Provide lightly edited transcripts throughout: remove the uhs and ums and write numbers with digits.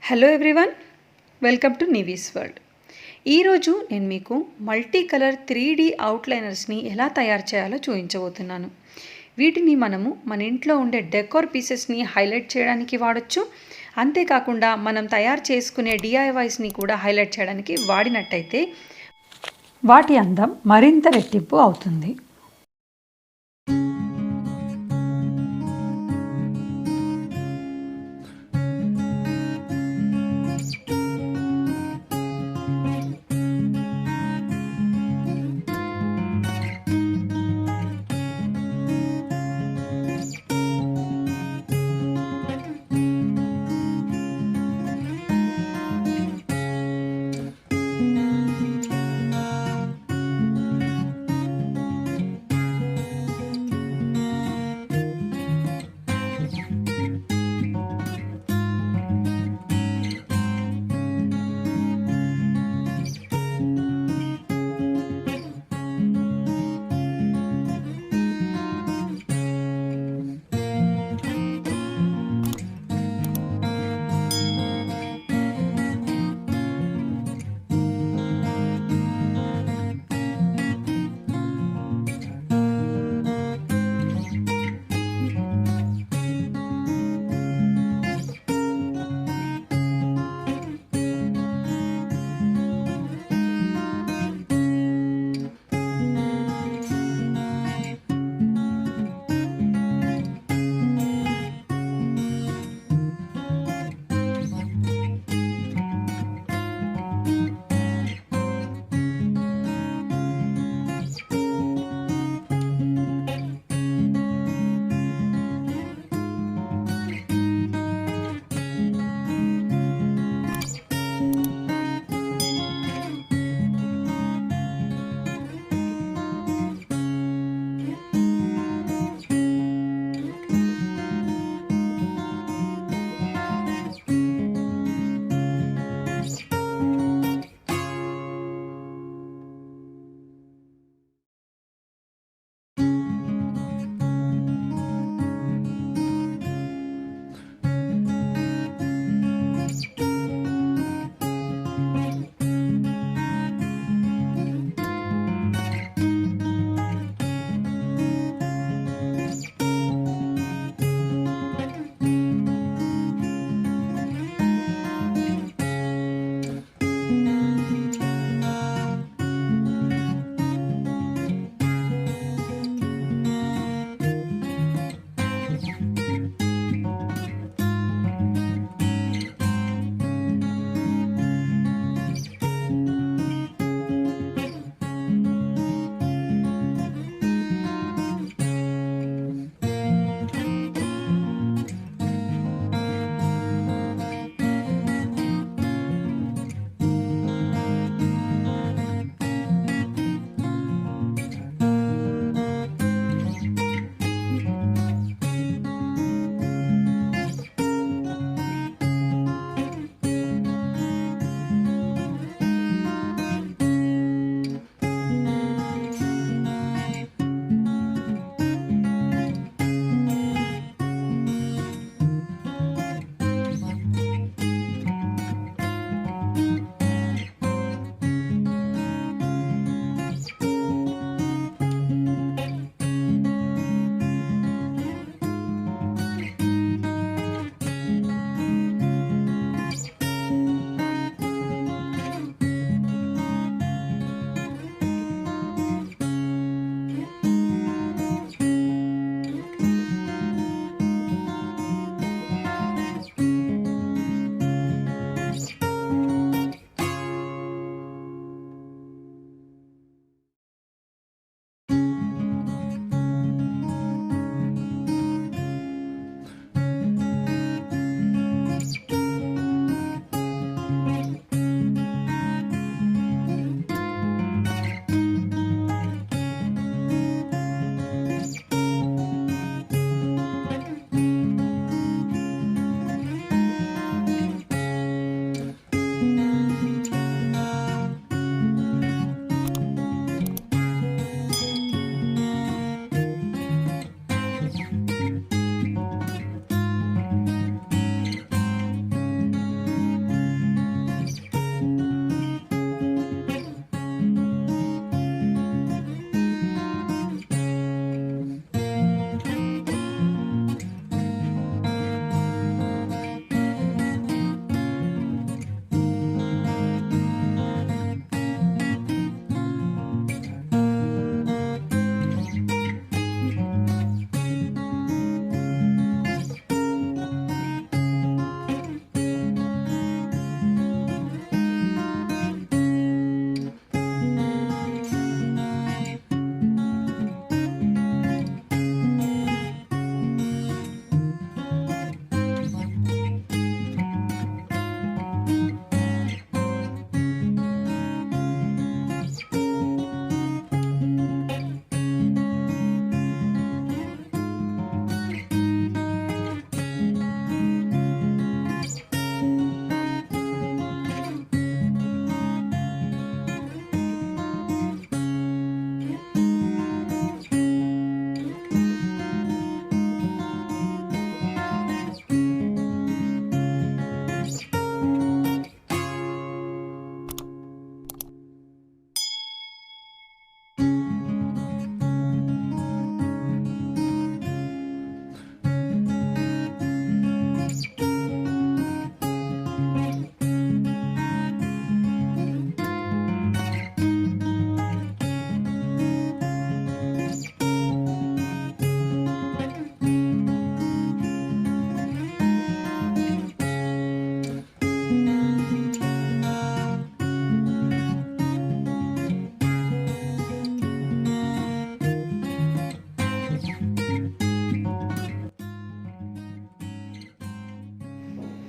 Hello everyone, welcome to Nivi's world. ఈరోజు నేను మీకు మల్టీ కలర్ 3D అవుట్లైనర్స్ని ఎలా తయారు చేయాలో చూపించబోతున్నాను. వీటిని మనము మన ఇంట్లో ఉండే డెకోర్ పీసెస్ని హైలైట్ చేయడానికి వాడచ్చు. అంతేకాకుండా మనం తయారు చేసుకునే DIYస్ని కూడా హైలైట్ చేయడానికి వాడినట్టయితే వాటి అందం మరింత రెట్టింపు అవుతుంది.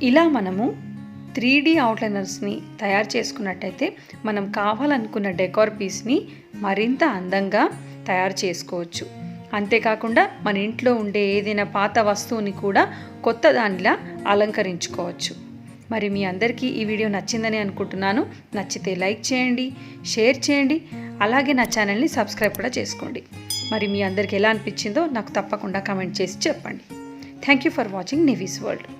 ఇలా మనము 3D అవుట్లైనర్స్ని తయారు చేసుకున్నట్టయితే మనం కావాలనుకున్న డెకార్ పీస్ని మరింత అందంగా తయారు చేసుకోవచ్చు. అంతేకాకుండా మన ఇంట్లో ఉండే ఏదైనా పాత వస్తువుని కూడా కొత్త దానిలా అలంకరించుకోవచ్చు. మరి మీ అందరికీ ఈ వీడియో నచ్చిందని అనుకుంటున్నాను. నచ్చితే లైక్ చేయండి, షేర్ చేయండి, అలాగే నా ఛానల్ని సబ్స్క్రైబ్ కూడా చేసుకోండి. మరి మీ అందరికీ ఎలా అనిపించిందో నాకు తప్పకుండా కామెంట్ చేసి చెప్పండి. Thank you for watching Nivi's వరల్డ్.